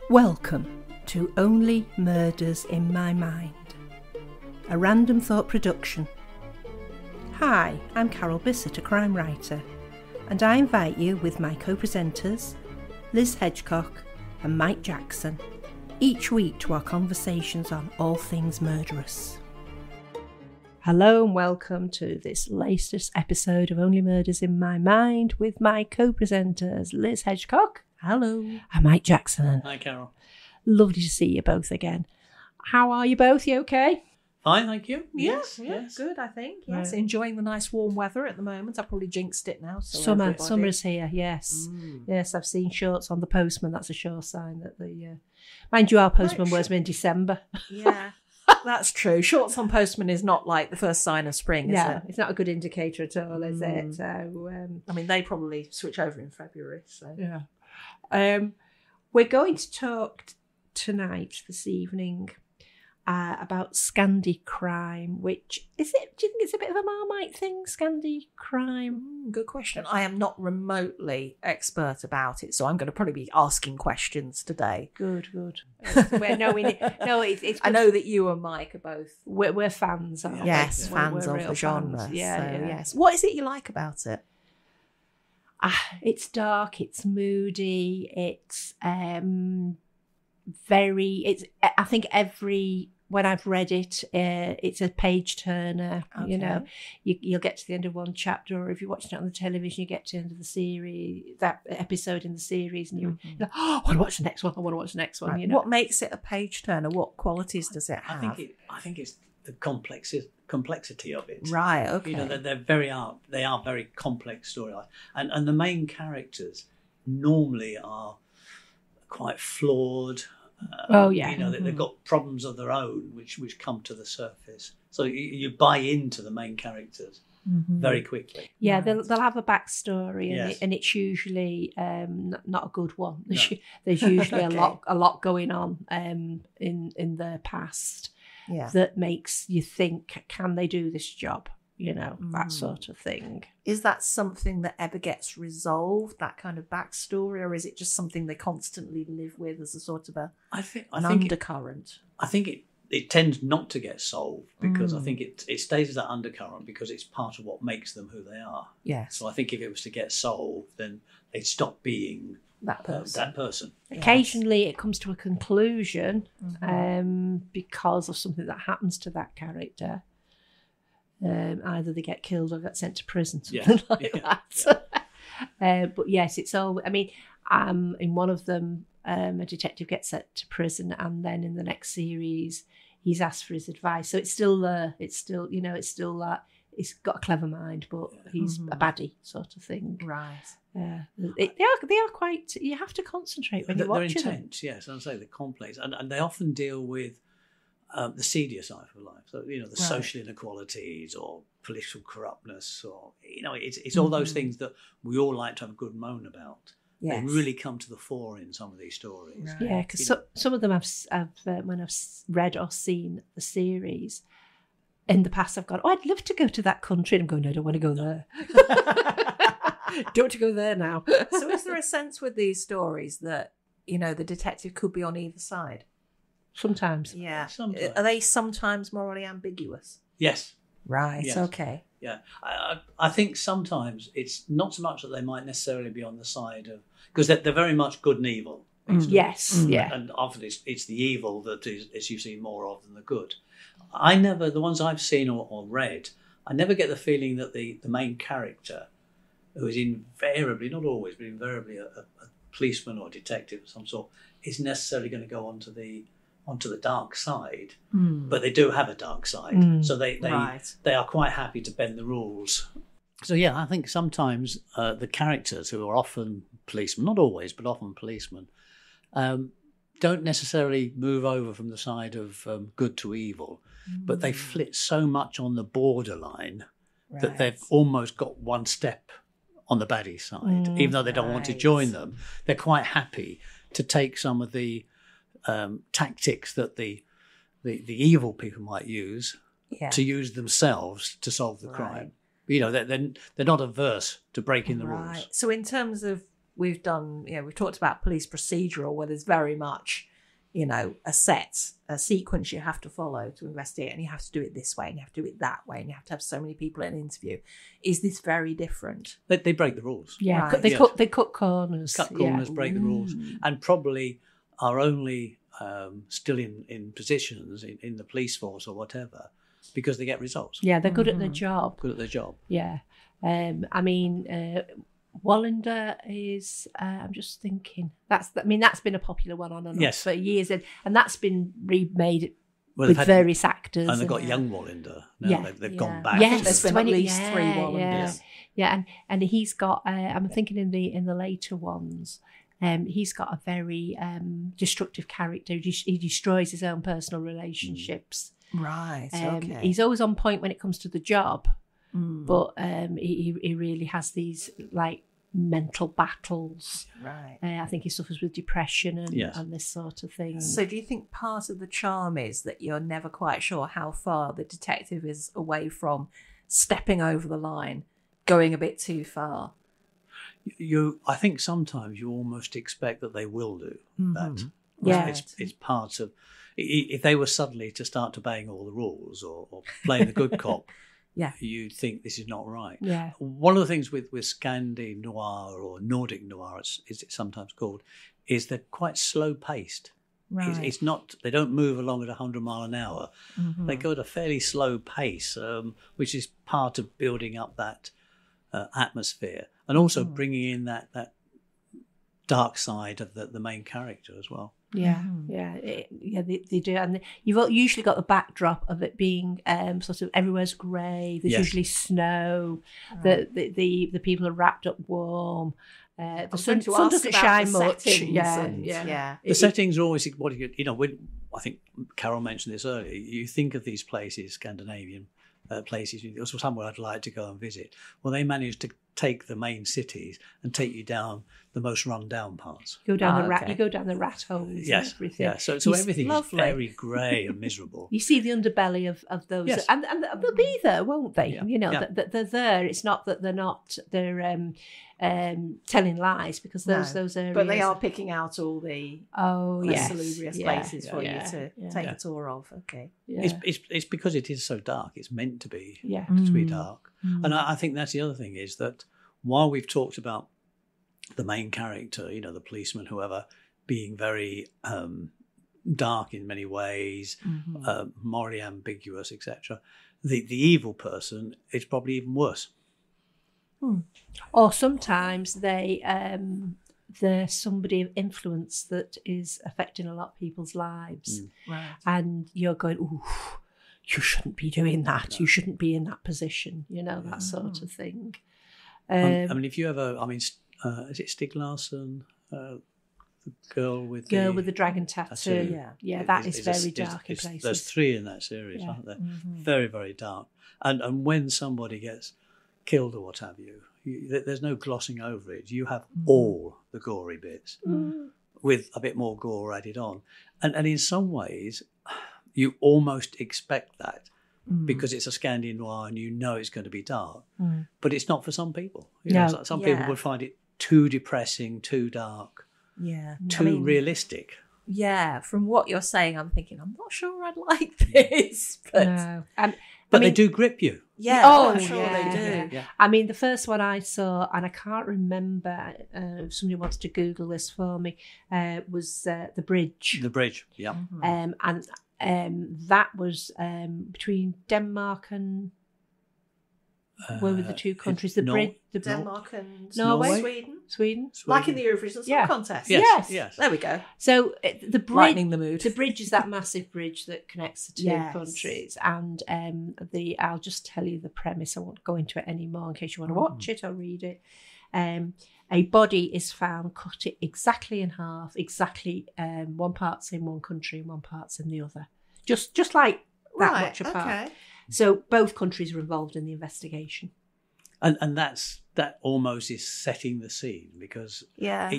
Welcome to Only Murders in My Mind, a Random Thought production. Hi, I'm Carol Bissett, a crime writer, and I invite you with my co-presenters, Liz Hedgecock and Mike Jackson, each week to our conversations on all things murderous. Hello and welcome to this latest episode of Only Murders in My Mind with my co-presenters, Liz Hedgecock. Hello. And Mike Jackson. Hi, Carol. Lovely to see you both again. How are you both? You okay? Fine, thank you. Yes, Yes. good, I think. Yes, Right. enjoying the nice warm weather at the moment. I probably jinxed it now. So Summer's here, yes. Yes, I've seen shorts on the postman. That's a sure sign that the... Mind you, our postman wears them in December. Yeah, that's true. Shorts on postman is not like the first sign of spring, is No, it? it's not a good indicator at all, is it? So, I mean, they probably switch over in February. So yeah. We're going to talk tonight, this evening, about Scandi crime, which is it? Do you think it's a bit of a Marmite thing, Scandi crime? good question. I am not remotely expert about it, so I'm going to probably be asking questions today. Good. It's I know that you and Mike are both we're fans, aren't we? yes We're fans of real the genre. fans. Yeah, so, yeah. yes. What is it you like about it? It's dark, it's moody, it's I think when I've read it, it's a page turner. Okay. You know, you'll get to the end of one chapter, or if you're watching it on the television, you get to the end of the series, that episode in the series, and you're like, oh, I want to watch the next one. Right. You know? What makes it a page turner? What qualities does it have? I think it's the complexity of it. Right. Okay. You know, they are very complex storylines, and the main characters normally are quite flawed. You know, they've got problems of their own which come to the surface. So you buy into the main characters very quickly. Yeah, Right. they'll have a backstory, and it's usually not a good one. There's usually Okay. a lot going on in their past that makes you think, can they do this job? You know, that sort of thing. Is that something that ever gets resolved, that kind of backstory, or is it just something they constantly live with as a sort of an undercurrent? I think it tends not to get solved because I think it stays as that undercurrent because it's part of what makes them who they are. Yes. So I think if it was to get solved, then they'd stop being That person. Occasionally it comes to a conclusion because of something that happens to that character. Either they get killed or get sent to prison, something like that. But yes, it's all. I mean, in one of them, a detective gets sent to prison, and then in the next series, he's asked for his advice. So it's still there. It's still, it's still that. He's got a clever mind, but he's a baddie sort of thing. Right. They are quite. You have to concentrate when you're watching them. They're intense, yes. And I say they're complex, and they often deal with the seedier side of life. So the social inequalities or political corruptness, or it's all those things that we all like to have a good moan about. Yes. They really come to the fore in some of these stories. Right. Yeah, because some of them I've when I've read or seen the series in the past, I've gone, I'd love to go to that country, and I'm going, no, I don't want to go there. Don't want to go there now. So is there a sense with these stories that the detective could be on either side? Sometimes. Yeah. Sometimes. Are they sometimes morally ambiguous? Yes. Right. Yes. Okay. Yeah. I think sometimes it's not so much that they might necessarily be on the side of, because they're very much good and evil. Yes. Yeah. And often it's the evil that is you see more of than the good. The ones I've seen or read, I never get the feeling that the main character, who is invariably, not always, but invariably a policeman or a detective of some sort, is necessarily going to go onto the dark side, but they do have a dark side, so they are quite happy to bend the rules. So yeah, I think sometimes the characters who are often policemen, not always, but often policemen, don't necessarily move over from the side of good to evil, but they flit so much on the borderline that they've almost got one step on the baddie side, even though they don't want to join them. They're quite happy to take some of the tactics that the evil people might use to use themselves to solve the crime. They're not averse to breaking the rules. So in terms of we've done, we've talked about police procedural, where there's very much, a sequence you have to follow to investigate, and you have to do it this way, and you have to do it that way, and you have to have so many people in an interview. Is this very different? They break the rules. Yeah, right. They cut corners. Cut corners, break the rules, and probably are only still in positions in the police force or whatever because they get results. Yeah, they're good at their job. Good at their job. Yeah. Wallander is, I'm just thinking, that's been a popular one on and off for years, and that's been remade with various actors. And they've got young Wallander now. They've gone back. Yes, there's been at least 3 Wallanders. Yeah, and he's got, I'm thinking in the later ones, he's got a very destructive character. He destroys his own personal relationships. Right, okay. He's always on point when it comes to the job. But he really has these like mental battles. Right. I think he suffers with depression and this sort of thing. So do you think part of the charm is that you're never quite sure how far the detective is away from stepping over the line, going a bit too far? I think sometimes you almost expect that they will do that. Yeah. It's part of, if they were suddenly to start obeying all the rules or playing the good cop, you'd think this is not right. Yeah. One of the things with Scandinavian noir or Nordic noir, as it's sometimes called, is they're quite slow paced. Right. It's not, they don't move along at 100 mile an hour. They go at a fairly slow pace, which is part of building up that atmosphere and also bringing in that dark side of the main character as well. Yeah, they do, and you've usually got the backdrop of it being sort of everywhere's grey. There's usually snow. The people are wrapped up warm. The sun doesn't shine much. Yeah. The settings are always what I think Carol mentioned this earlier. You think of these places, Scandinavian places, somewhere I'd like to go and visit. Well, they managed to take the main cities and take you down the most run-down parts. You go down you go down the rat holes. Yes, and everything. Yeah. So everything is very grey and miserable. You see the underbelly of those, and they'll be there, won't they? Yeah. That they're there. It's not that they're not. They're telling lies because those areas. But they are picking out all the salubrious places for you to take a tour of. Okay. Yeah. It's because it is so dark. It's meant to be dark. And I think that's the other thing is that while we've talked about the main character, the policeman, whoever, being very dark in many ways, morally ambiguous, etc., the evil person is probably even worse. Or sometimes they're somebody of influence that is affecting a lot of people's lives. Right. And you're going, ooh, you shouldn't be doing that. No. You shouldn't be in that position, that sort of thing. If you ever, is it Stig Larsson, the girl with the dragon tattoo? Yeah, that is very dark in places. There's 3 in that series, aren't there? Very, very dark. And when somebody gets killed or what have you, there's no glossing over it. You have all the gory bits with a bit more gore added on. And in some ways, you almost expect that because it's a Scandinavian noir and it's going to be dark. But it's not for some people. Some people would find it too depressing, too dark, too realistic. Yeah, from what you're saying, I'm thinking, I'm not sure I'd like this. But no. But they do grip you. Yeah, I'm sure they do. Yeah. The first one I saw, and I can't remember, if somebody wanted to Google this for me, was The Bridge. The Bridge, yeah. And that was between Denmark and... where were the 2 countries? Denmark and Norway? Sweden. Like in the Eurovision Song Contest. Yes. There we go. So the bridge, lightening the mood. The bridge is that massive bridge that connects the 2 countries, and I'll just tell you the premise. I won't go into it anymore in case you want to watch it or read it. A body is found cut it exactly in half, one part's in one country and one part's in the other, just like that much apart. Okay. So both countries are involved in the investigation. And that almost is setting the scene because that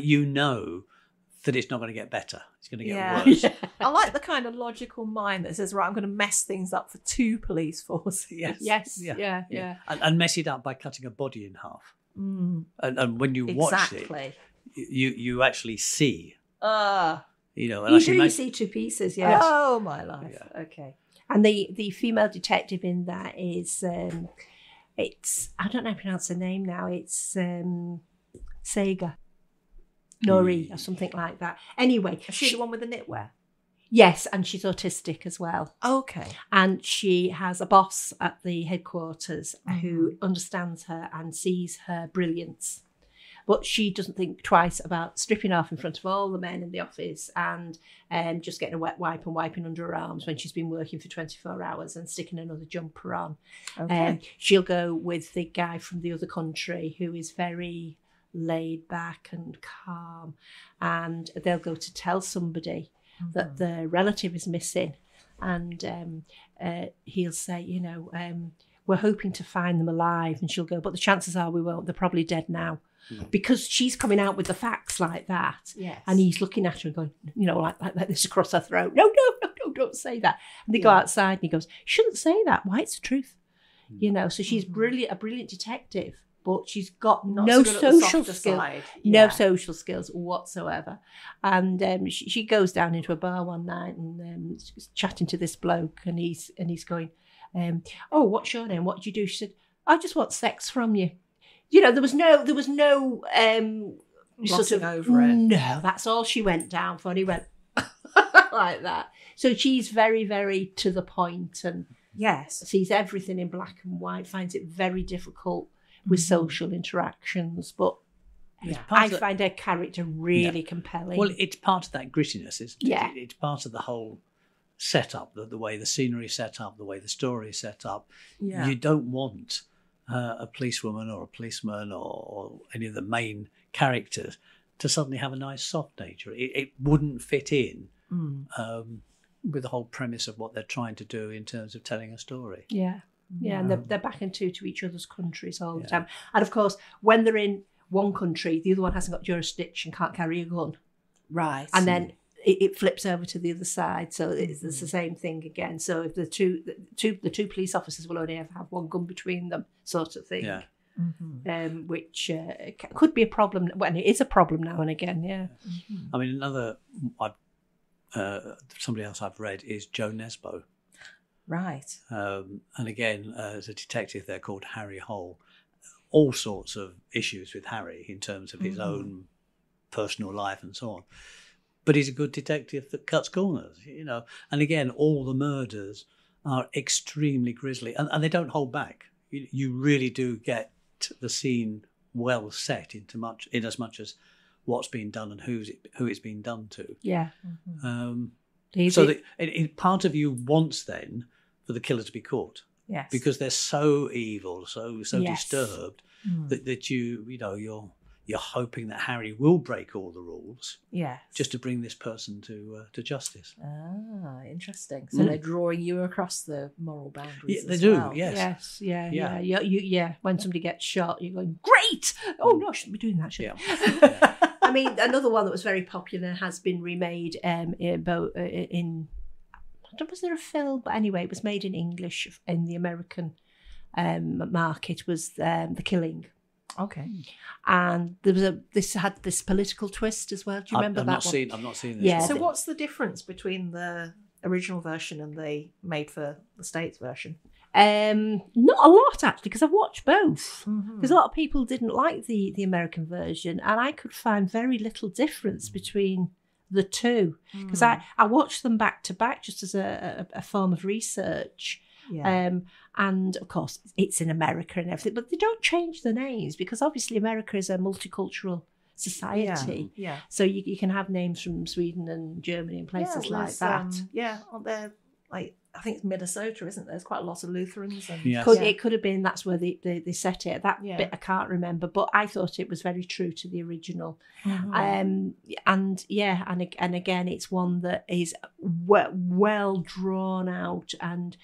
it's not going to get better. It's going to get worse. I like the kind of logical mind that says, right, I'm going to mess things up for 2 police forces. Yes. And mess it up by cutting a body in half. And when you watch it, you actually see, Ah. you know, and You actually do, you see two pieces, yes. Oh, my life. Yeah. Okay. And the female detective in that is, it's, I don't know how to pronounce her name now, it's Sega. Nori or something like that. Anyway. Is she the one with the knitwear? Yes, and she's autistic as well. Okay. And she has a boss at the headquarters who understands her and sees her brilliance. But she doesn't think twice about stripping off in front of all the men in the office and just getting a wet wipe and wiping under her arms when she's been working for 24 hours and sticking another jumper on. Okay. She'll go with the guy from the other country who is very laid back and calm, and they'll go to tell somebody that the relative is missing, and he'll say, you know, we're hoping to find them alive, and she'll go, but the chances are we won't, they're probably dead now. Because she's coming out with the facts like that. Yes. And he's looking at her and going, you know, like this across her throat. No, don't say that. And they go outside and he goes, you shouldn't say that. Why? It's the truth. You know, so she's a brilliant detective, but she's got no social skills. No social skills whatsoever. And she goes down into a bar one night and she's chatting to this bloke, and he's going, oh, what's your name? What do you do? She said, I just want sex from you. You know, there was no sort of over it. No, that's all she went down for. And he went like that. So she's very, very to the point and sees everything in black and white, finds it very difficult with social interactions. But I find her character really compelling. Well, it's part of that grittiness, isn't it? Yeah. It's part of the whole setup, the way the scenery is set up, the way the story is set up. Yeah. You don't want a policewoman or a policeman or any of the main characters to suddenly have a nice soft nature. It wouldn't fit in with the whole premise of what they're trying to do in terms of telling a story. Yeah, and they're back into each other's countries all the time. And of course, when they're in one country, the other one hasn't got jurisdiction, can't carry a gun. Right. And then it flips over to the other side, so it's the same thing again. So if the two police officers will only ever have one gun between them, sort of thing. Yeah. Which could be a problem. Well, it is a problem now and again. Yeah. I mean, another somebody else I've read is Joe Nesbo. Right. And again, as a detective, they're called Harry Hole. All sorts of issues with Harry in terms of his own personal life and so on. But he's a good detective that cuts corners, you know. And again, all the murders are extremely grisly, and they don't hold back. You really do get the scene well set in as much as what's being done and who it's been done to. Yeah. So part of you wants then for the killer to be caught. Yes. Because they're so evil, so Yes. disturbed that you're hoping that Harry will break all the rules, just to bring this person to justice. Ah, interesting. So they're drawing you across the moral boundaries. Yeah, they as do. well. Yes. Yeah. When somebody gets shot, you're going, great. Oh no, I shouldn't be doing that. Should I? Yeah. I mean, another one that was very popular has been remade in. Was there a film? But anyway, it was made in English in the American market. Was The Killing. Okay. And this had this political twist as well. Do you remember that one? I've not seen this. Yeah. So what's the difference between the original version and the made for the States version? Not a lot actually, because I've watched both. Because a lot of people didn't like the American version, and I could find very little difference between the two. Because I watched them back to back just as a form of research. Yeah. And of course, it's in America and everything, but they don't change the names because obviously America is a multicultural society. Yeah. So you can have names from Sweden and Germany and places like that. Aren't there, like, I think it's Minnesota, isn't there? There's quite a lot of Lutherans. And, Yes. It could have been that's where they set it. That bit I can't remember, but I thought it was very true to the original. And again, it's one that is well drawn out, and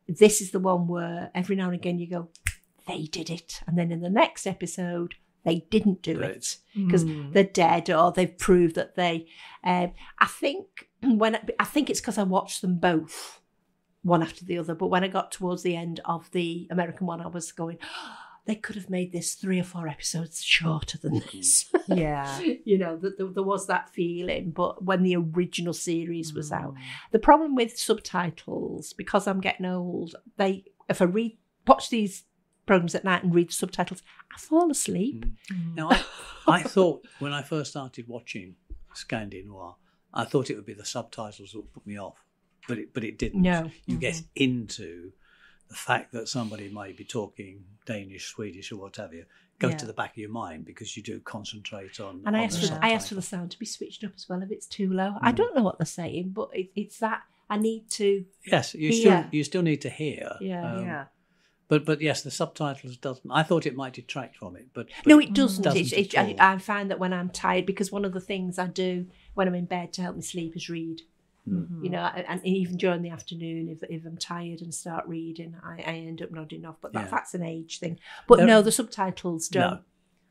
this is the one where every now and again you go, they did it, and then in the next episode they didn't do it because they're dead or they've proved that they. I think it's because I watched them both, one after the other. But when I got towards the end of the American one, I was going, they could have made this 3 or 4 episodes shorter than this. Yeah. You know, there was that feeling. But when the original series was out, the problem with subtitles, because I'm getting old, if I watch these programs at night and read the subtitles, I fall asleep. Now, I thought when I first started watching Scandinavian Noir, I thought it would be the subtitles that would put me off, but it didn't. No. You get into the fact that somebody might be talking Danish, Swedish, or what have you, goes to the back of your mind because you do concentrate on. And I I asked for the sound to be switched up as well if it's too low. I don't know what they're saying, but it's that I need to. Yes, you still need to hear. Yeah. But yes, the subtitles doesn't. I thought it might detract from it, but no, it doesn't. at all. I find that when I'm tired, because one of the things I do when I'm in bed to help me sleep is read. You know, and even during the afternoon, if I'm tired and start reading, I end up nodding off. But that's an age thing. But no, the subtitles don't.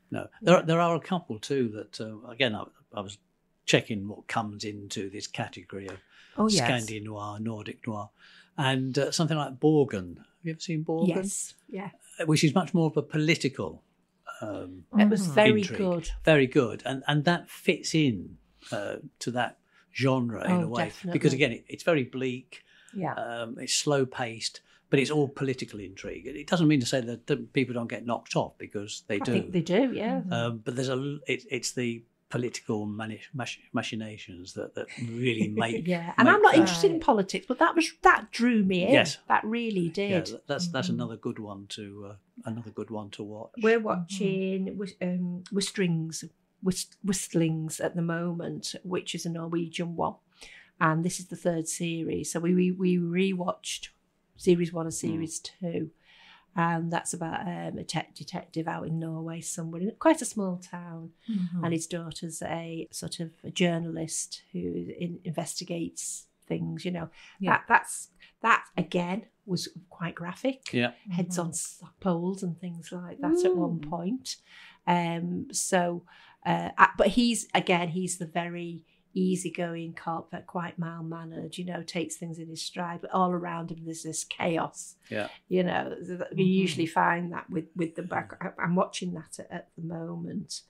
No. There are a couple too that again I was checking what comes into this category of Scandinavian Noir, Nordic Noir, and something like Borgen. Have you ever seen Borgen? Yes, yeah. Which is much more of a political. It was very intrigue. good. Very good, and that fits in to that genre in a way, definitely. because again it's very bleak, Yeah. it's slow paced, but it's all political intrigue. It doesn't mean to say that people don't get knocked off, because they do. I think they do, yeah. But there's it's the political machinations that really make. Yeah, and I'm not interested in politics, but that drew me in. Yes, that really did. Yeah, that's another good one to watch. We're watching Whistlings at the moment, which is a Norwegian one, and this is the 3rd series. So we rewatched series 1 and series 2, and that's about a detective out in Norway somewhere, in quite a small town, and his daughter's a sort of a journalist who investigates things. You know, that again was quite graphic. Yeah, heads on poles and things like that at one point. But he's the very easygoing cop, that quite mild-mannered, you know, takes things in his stride, but all around him there's this chaos. Yeah. You know, you usually find that with the back. I'm watching that at the moment.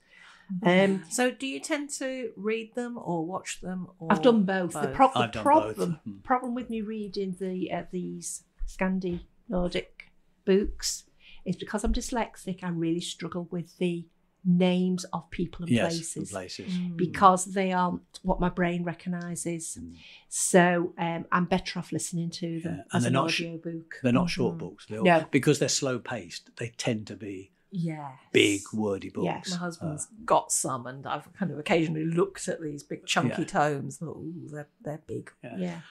So do you tend to read them or watch them? Or I've done both. both? The problem with me reading these Scandi Nordic books is because I'm dyslexic. I really struggle with the names of people and places, because they aren't what my brain recognises. So I'm better off listening to them as an audio book. They're not short books. Because they're slow paced. They tend to be big wordy books. Yes. My husband's got some, and I've kind of occasionally looked at these big chunky tomes and thought, ooh, they're big.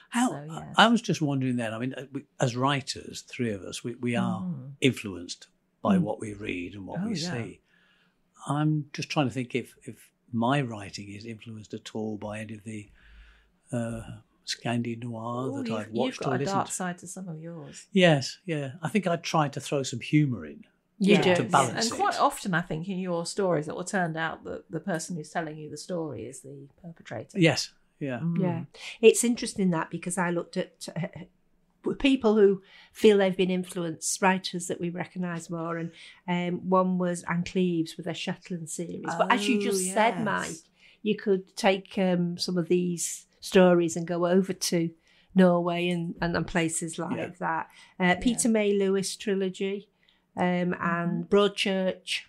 I was just wondering then, I mean, as writers, 3 of us, we are influenced by what we read and what we see. I'm just trying to think if my writing is influenced at all by any of the Scandinavian Noir that I've watched or listened to. You've got a dark side to some of yours. Yes, yeah. I think I tried to throw some humour in. To balance and quite often, I think, in your stories, it will turn out that the person who's telling you the story is the perpetrator. Yes, yeah. Yeah. It's interesting that, because I looked at people who feel they've been influenced, writers that we recognise more, and one was Anne Cleves with their Shetland series. But as you just said, Mike, you could take some of these stories and go over to Norway and places like that. Peter May Lewis trilogy, and Broadchurch.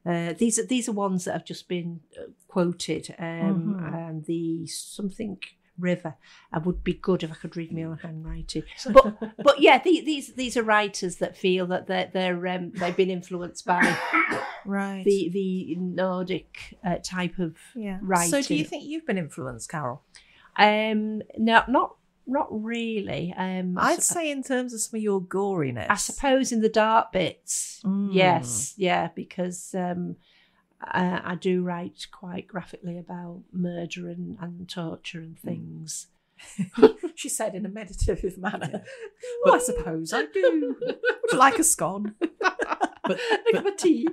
These are ones that have just been quoted, and the something River. I would be good if I could read my own handwriting. But yeah, these are writers that feel that they've been influenced by the Nordic type of writing. So do you think you've been influenced, Carol? No, not really. I'd say in terms of some of your goriness. I suppose in the dark bits, yes, because I do write quite graphically about murder and torture and things. She said in a meditative manner. I suppose I do. Would you like a scone? But a tea.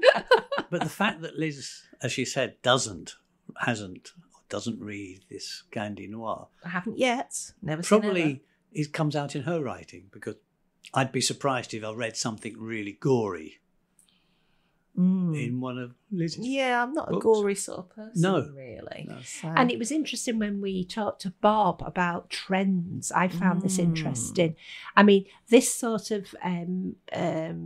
But the fact that Liz, as she said, doesn't read this Scandi Noir. I haven't yet. Never probably seen it comes out in her writing, because I'd be surprised if I read something really gory in one of Liz's Yeah, I'm not books. a gory sort of person, No. really. No. So. And it was interesting when we talked to Bob about trends. I found this interesting. I mean, this sort of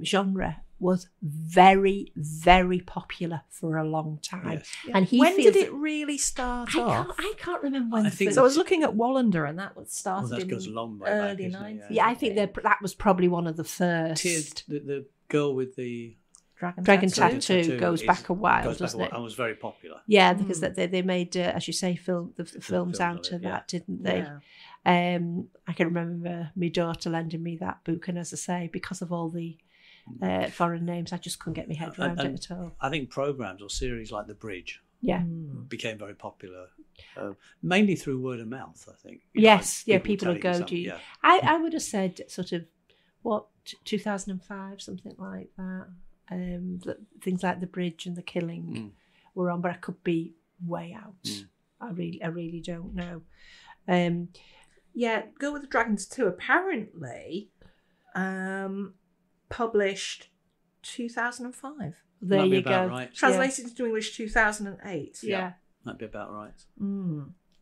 genre was very, very popular for a long time. Yes. And he when feels did it really start off? I can't remember when. I think So I was looking at Wallander, and that was Well, started that goes a in long way early back, isn't it? 90s. Yeah, I think that was probably one of the first. The girl with the Dragon Tattoo Tattoo goes back a while, doesn't it? And was very popular. Yeah, because they made, as you say, the films out of that, didn't they? Yeah. I can remember my daughter lending me that book, and as I say, because of all the foreign names, I just couldn't get my head around it at all. I think programs or series like The Bridge Yeah. became very popular, mainly through word of mouth, I think. Yes, people would telling go to you. yeah. I would have said sort of, 2005, something like that. Things like The Bridge and The Killing were on, but I could be way out. I really don't know. Yeah, Girl with the Dragons 2 apparently published 2005. There Might be you about go. right. Translated into English 2008. Yeah. That'd be about right.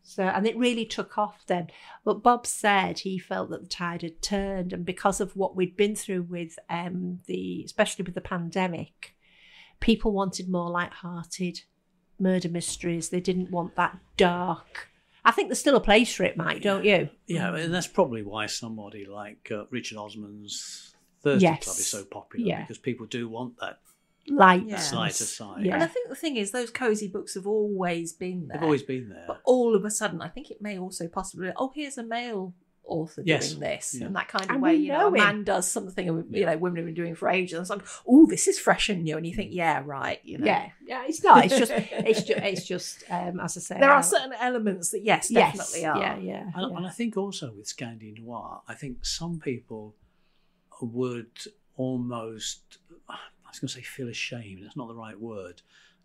So, and it really took off then. But Bob said he felt that the tide had turned, and because of what we'd been through with especially with the pandemic, people wanted more light-hearted murder mysteries. They didn't want that dark. I think there's still a place for it, Mike, don't you? Yeah, and that's probably why somebody like Richard Osman's Thursday Club is so popular, because people do want that Light, side to side. Yeah. And I think the thing is, those cosy books have always been there. They've always been there. But all of a sudden, I think it may also possibly, here's a male author doing this. Yeah. And that kind of And way, we know a man does something, women have been doing for ages. And it's like, oh, this is fresh and new. And you think, yeah, right. Yeah, it's not. It's just as I say. There are certain elements that, definitely are. Yeah. And I think also with Scandinavian Noir, I think some people would almost, I was going to say feel ashamed, that's not the right word,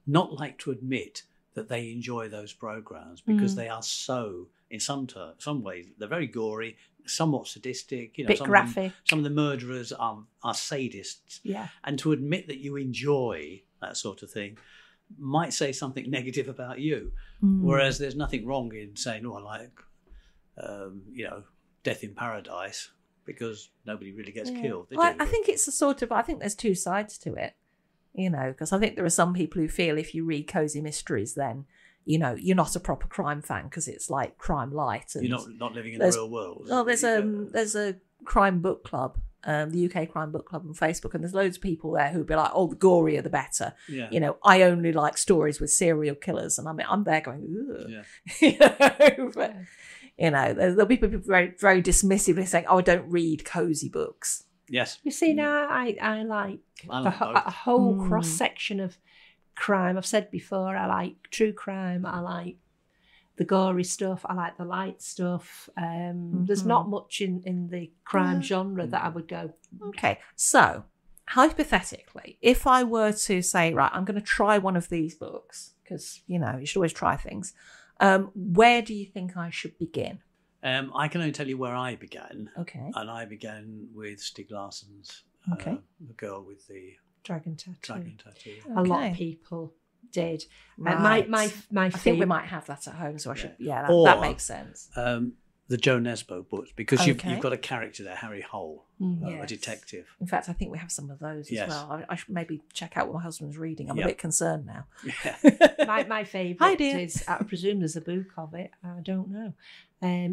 not like to admit that they enjoy those programs because they are so, in some ways, they're very gory, somewhat sadistic. Bit graphic. Some of the murderers are sadists. Yeah. And to admit that you enjoy that sort of thing might say something negative about you. Whereas there's nothing wrong in saying, I like, Death in Paradise, because nobody really gets killed. They do, I think it's I think there's two sides to it, because I think there are some people who feel if you read cozy mysteries, then, you're not a proper crime fan because it's like crime light. And you're not living in the real world. Oh, there's a crime book club, the UK Crime Book Club on Facebook, and there's loads of people there who'd be like, oh, the gorier the better. Yeah. I only like stories with serial killers, and I'm there going, ugh. Yeah. But, there'll be people very, very dismissively saying, oh, I don't read cozy books. Yes. You see, now I like a whole cross section of crime. I've said before, I like true crime. I like the gory stuff. I like the light stuff. There's not much in the crime genre that I would go. Okay, so hypothetically, if I were to say, right, I'm going to try one of these books, because, you should always try things. Where do you think I should begin? I can only tell you where I began. Okay. And I began with Stieg Larsson's Okay. The Girl with the Dragon Tattoo. Tattoo. A lot of people did. Right. My I think we might have that at home, so I should. Yeah, Or, that makes sense. The Joe Nesbo books, because you've Okay. got a character there, Harry Hole, a Yes. detective. In fact, I think we have some of those Yes. as well. I should maybe check out what my husband's reading. I'm a Yep. bit concerned now. Yeah. my favourite Hi, dear. is, I presume there's a book of it, I don't know,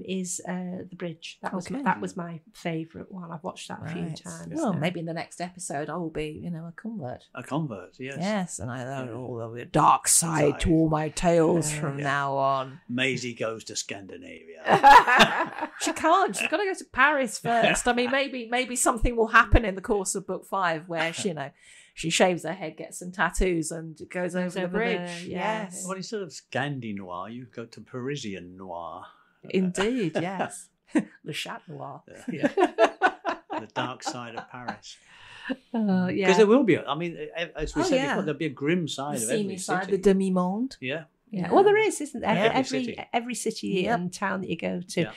is The Bridge. That was my favourite one. I've watched that a few times. Well, now. maybe in the next episode I will be, a convert. A convert, yes. Yes, and there'll be a dark side to all my tales from now on. Maisie goes to Scandinavia. She can't. She's got to go to Paris first. I mean, maybe something will happen in the course of book 5 where she shaves her head, gets some tattoos, and goes over the bridge. Yes, Well, instead of Scandi Noir, you go to Parisian Noir. indeed. Yes, Le Chat Noir. Yeah. The dark side of Paris. Yeah. Because there will be, as we said yeah. before, there'll be a grim side The of every seamy side, city. the demi-monde. Yeah. Yeah. Well, there is, isn't there? Yeah. Every city Yep. and town that you go to. Yeah.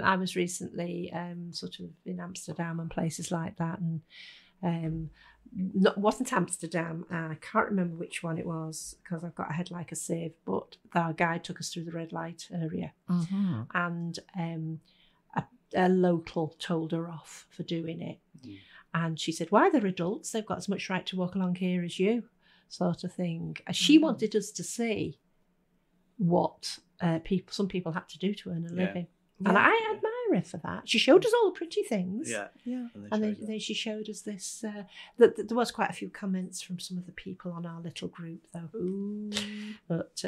I was recently sort of in Amsterdam and places like that, and wasn't Amsterdam. I can't remember which one it was because I've got a head like a sieve. But our guide took us through the red light area, and a local told her off for doing it. And she said, "Why, they're adults? They've got as much right to walk along here as you," sort of thing. She wanted us to see what some people had to do to earn a living. And I admire her for that. She showed us all the pretty things. And then she showed us this. There was quite a few comments from some of the people on our little group, though. Ooh. But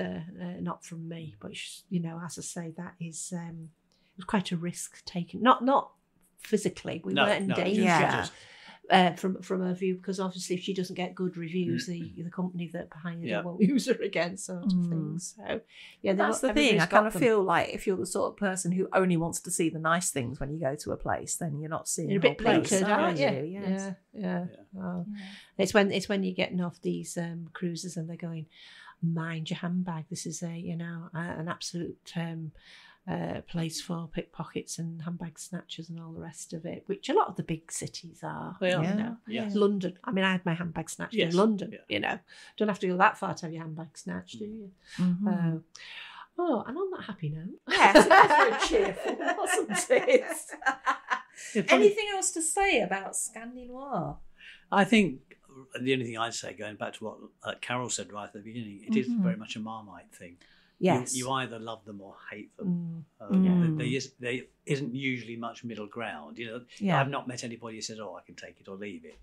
not from me. But, as I say, that is it was quite a risk taken. Not physically. We weren't in danger. From her view, because obviously if she doesn't get good reviews, the company that hired her won't use her again, sort of thing. So that's the thing. I kind of feel like if you're the sort of person who only wants to see the nice things when you go to a place, then you're not seeing a bit blinkered, aren't you? Yes. Oh. It's when you're getting off these cruises and they're going, mind your handbag. This is an absolute place for pickpockets and handbag snatchers and all the rest of it, which a lot of the big cities are. London. I mean, I had my handbag snatched in London. Don't have to go that far to have your handbag snatched, do you? And on that happy note, yes, it was very cheerful, wasn't it? Anything else to say about Scandinavian Noir? I think the only thing I'd say, going back to what Carol said right at the beginning, it is very much a Marmite thing. Yes. You either love them or hate them. There isn't usually much middle ground. I've not met anybody who says, "Oh, I can take it or leave it."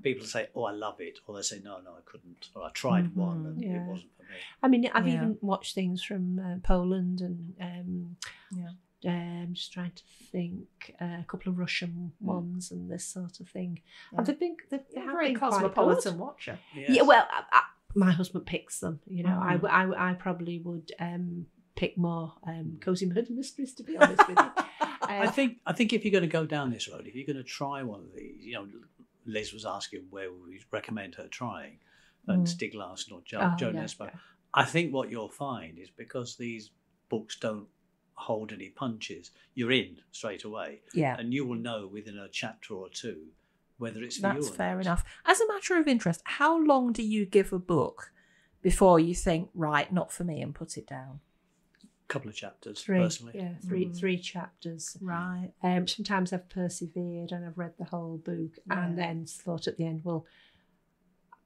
People say, "Oh, I love it," or they say, "No, I couldn't," or "I tried one and it wasn't for me." I mean, I've even watched things from Poland and I'm just trying to think, a couple of Russian ones and this sort of thing. And they've been very cosmopolitan watcher. Yes. My husband picks them. I probably would pick more Cozy Murder Mysteries, to be honest with you. I think if you're going to go down this road, if you're going to try one of these, Liz was asking where would we recommend her trying, and Stig Larsson or Joe Nesbo. I think what you'll find is because these books don't hold any punches, you're in straight away, and you will know within a chapter or two whether it's for you or not. That's fair enough. As a matter of interest, how long do you give a book before you think, right, not for me, and put it down? A couple of chapters, three, personally. Yeah, three chapters. Right. Sometimes I've persevered and I've read the whole book and then thought at the end, well,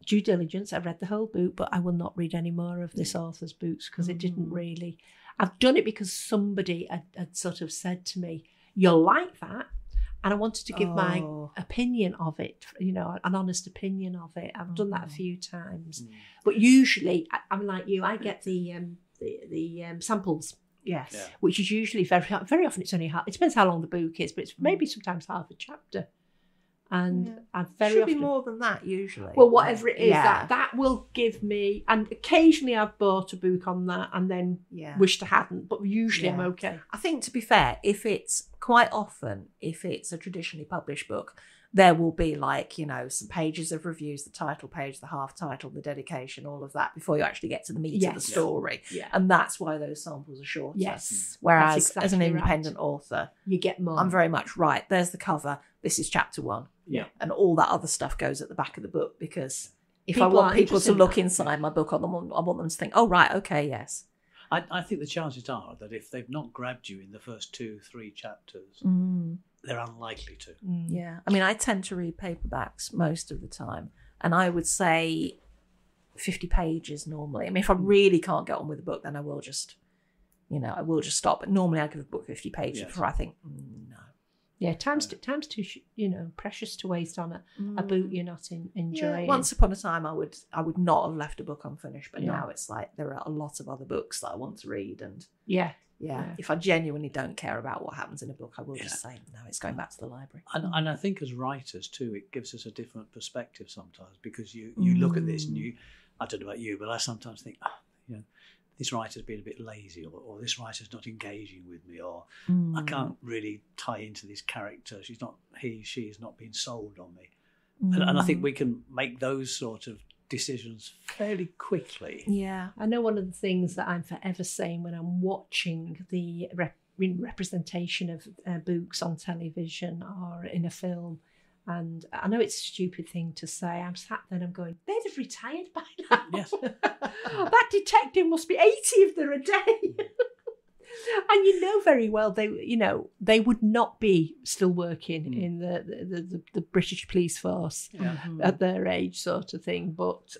due diligence, I've read the whole book, but I will not read any more of this author's books because it didn't really... I've done it because somebody had sort of said to me, "You'll like that." And I wanted to give my opinion of it, an honest opinion of it. I've done that a few times. But usually, I'm like you, I get the samples. Yes. Which is usually very often it's only half. It depends how long the book is, but it's maybe sometimes half a chapter. And I very should often, be more than that usually. Well, whatever it is, that will give me. And occasionally I've bought a book on that and then wished I hadn't. But usually I'm okay. I think, to be fair, if it's a traditionally published book, there will be some pages of reviews, the title page, the half title, the dedication, all of that before you actually get to the meat of the story. Yeah. And that's why those samples are shorter. Yes. Whereas as an independent author, you get more. I'm very much right. There's the cover. This is chapter 1. Yeah. And all that other stuff goes at the back of the book because if I want people to look inside my book, I want them to think, oh, right, okay, yes. I think the chances are that if they've not grabbed you in the first 2-3 chapters, they're unlikely to. Yeah. I mean, I tend to read paperbacks most of the time. And I would say 50 pages normally. I mean, if I really can't get on with a book, then I will just stop. But normally I give a book 50 pages before I think, no. Yeah, time's too precious to waste on a book you're not enjoying. Yeah, once upon a time, I would not have left a book unfinished, but now it's like there are a lot of other books that I want to read, and if I genuinely don't care about what happens in a book, I will just say no, it's going back to the library. And I think as writers too, it gives us a different perspective sometimes because you look at this and I don't know about you, but I sometimes think, this writer's been a bit lazy, or this writer's not engaging with me, or I can't really tie into this character. She has not been sold on me. And I think we can make those sort of decisions fairly quickly. Yeah. I know one of the things that I'm forever saying when I'm watching the representation of books on television or in a film, And I know it's a stupid thing to say. I'm sat there and I'm going, they'd have retired by now. Yes. That detective must be 80 of them a day. And you know very well they would not be still working in the British police force at their age, sort of thing. But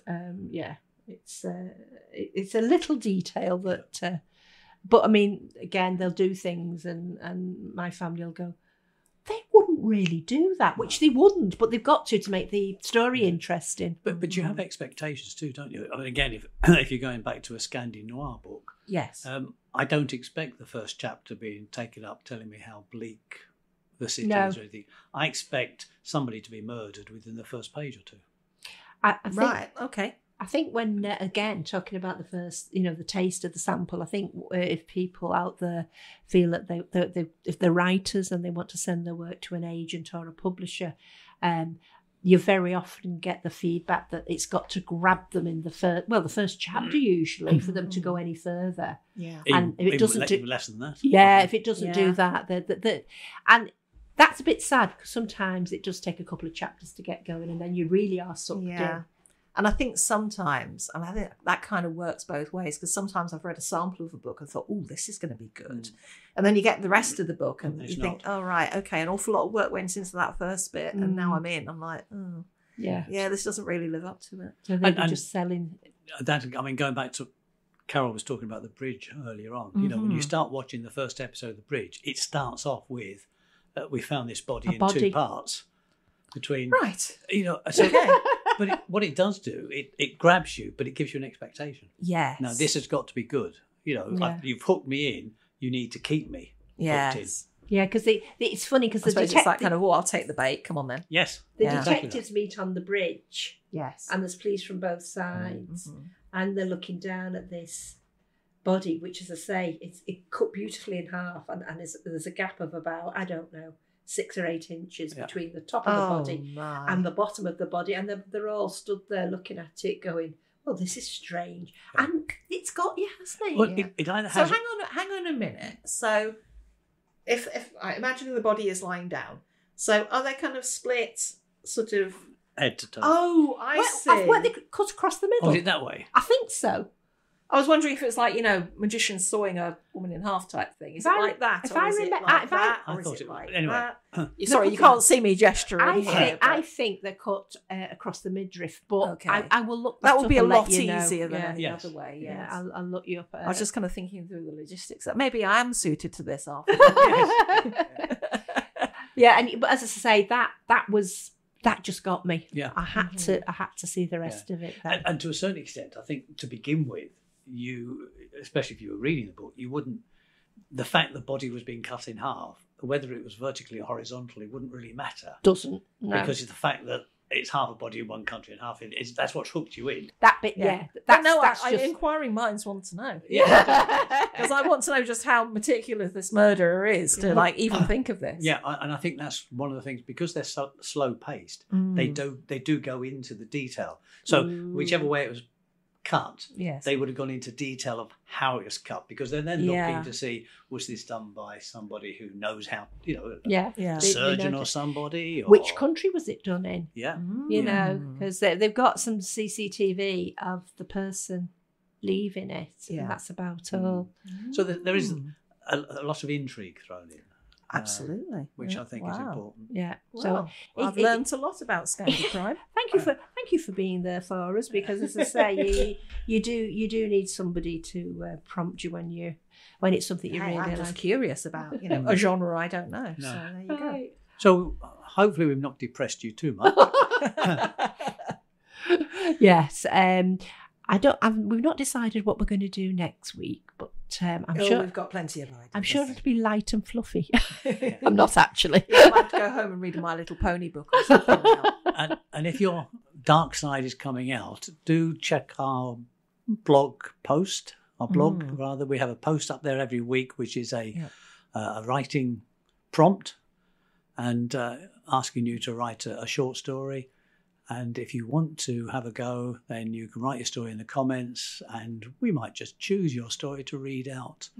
it's a little detail that. But I mean, again, they'll do things, and my family will go, they wouldn't really do that, which they wouldn't, but they've got to make the story interesting. But you have expectations too, don't you? I mean, again, if you're going back to a Scandinavian noir book, Yes. I don't expect the first chapter being taken up telling me how bleak the city is or anything. I expect somebody to be murdered within the first page or two. I think, Right. Okay. I think when, again, talking about the first, the taste of the sample, I think if people out there feel that if they're writers and they want to send their work to an agent or a publisher, you very often get the feedback that it's got to grab them in the first chapter usually for them to go any further. Yeah. And if it doesn't do less than that. Yeah, if it doesn't do that, and that's a bit sad because sometimes it does take a couple of chapters to get going and then you really are sucked in. And I think sometimes, and I think that kind of works both ways, because sometimes I've read a sample of a book and thought, oh, this is going to be good. And then you get the rest of the book and you think, oh, right, okay, an awful lot of work went into that first bit and now I'm in. I'm like, oh, yeah, this doesn't really live up to it. So they're just selling. That, I mean, going back to, Carol was talking about The Bridge earlier on. When you start watching the first episode of The Bridge, it starts off with, we found this body in 2 parts. Between, right. So, but what it does do, it grabs you, but it gives you an expectation. Yes. Now, this has got to be good. You've hooked me in. You need to keep me hooked in. Yeah, because it's funny because the detective... It's that kind of, I'll take the bait, come on then. Yes. The detectives meet on the bridge. Yes. And there's police from both sides. Mm-hmm. And they're looking down at this body, which, as I say, it cut beautifully in half. And there's a gap of about, I don't know, 6 or 8 inches between the top of the body and the bottom of the body. And they're all stood there looking at it going, well, this is strange. Yeah. And it's got you, hasn't it? Well, it either has... So hang on a minute. So if I imagine the body is lying down, so are they kind of split sort of... head to toe? Oh, I see. Where they cut across the middle. Oh, is it that way? I think so. I was wondering if it's like, magicians sawing a woman in half type thing. Is it like that? Or is it like that? Or is it like that? Sorry, you can't see me gesturing. I think they're cut across the midriff, but I will look that would be a lot easier than any other way. Yeah, I'll look you up. I was just kind of thinking through the logistics. That maybe I am suited to this after. Yeah, but as I say, that just got me. Yeah, I had to see the rest of it. And to a certain extent, I think to begin with, you, especially if you were reading the book, you wouldn't. The fact the body was being cut in half, whether it was vertically or horizontally, wouldn't really matter. Doesn't, no. Because it's the fact that it's half a body in one country and half in that's what's hooked you in. That bit, that's just... inquiring minds want to know. Yeah, because I want to know just how meticulous this murderer is to even think of this. Yeah, and I think that's one of the things, because they're so slow paced. They do go into the detail. So whichever way it was cut, they would have gone into detail of how it was cut, because they're then looking to see, was this done by somebody who knows how, a surgeon or somebody, or which country was it done in? Because they've got some CCTV of the person leaving it, and that's about all. So there is a lot of intrigue thrown in. Absolutely, which I think is important. Yeah, so I've learned a lot about Scandi crime. Thank you for being there for us, because, as I say, you do need somebody to prompt you when it's something you really I'm like. just curious about, a genre I don't know. No. So there you go. So hopefully we've not depressed you too much. Yes. We've not decided what we're going to do next week, but I'm sure we've got plenty of ideas. I'm sure it'll be light and fluffy. I'm not actually. I might have to go home and read a My Little Pony book or something. And if your dark side is coming out, do check our blog post. Our blog, rather. We have a post up there every week, which is a writing prompt, and asking you to write a short story. And if you want to have a go, then you can write your story in the comments, and we might just choose your story to read out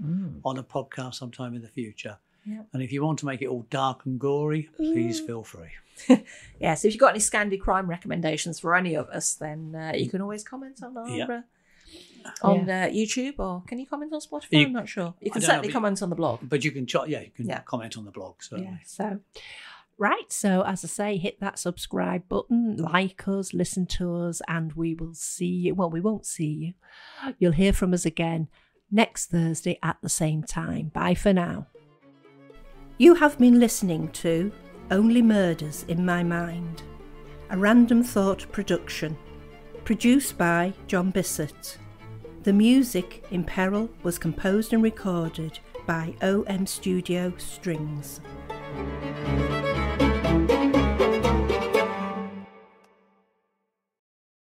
on a podcast sometime in the future. Yeah. And if you want to make it all dark and gory, please feel free. Yeah, so if you've got any Scandi crime recommendations for any of us, then you can always comment on our YouTube, or can you comment on Spotify? I'm not sure. You can certainly comment on the blog. But you can comment on the blog, certainly. Yeah, so as I say, hit that subscribe button, like us, listen to us, and we will see you. Well, we won't see you. You'll hear from us again next Thursday at the same time. Bye for now. You have been listening to Only Murders in My Mind, a Random Thought production, produced by John Bissett. The music in Peril was composed and recorded by OM Studio Strings.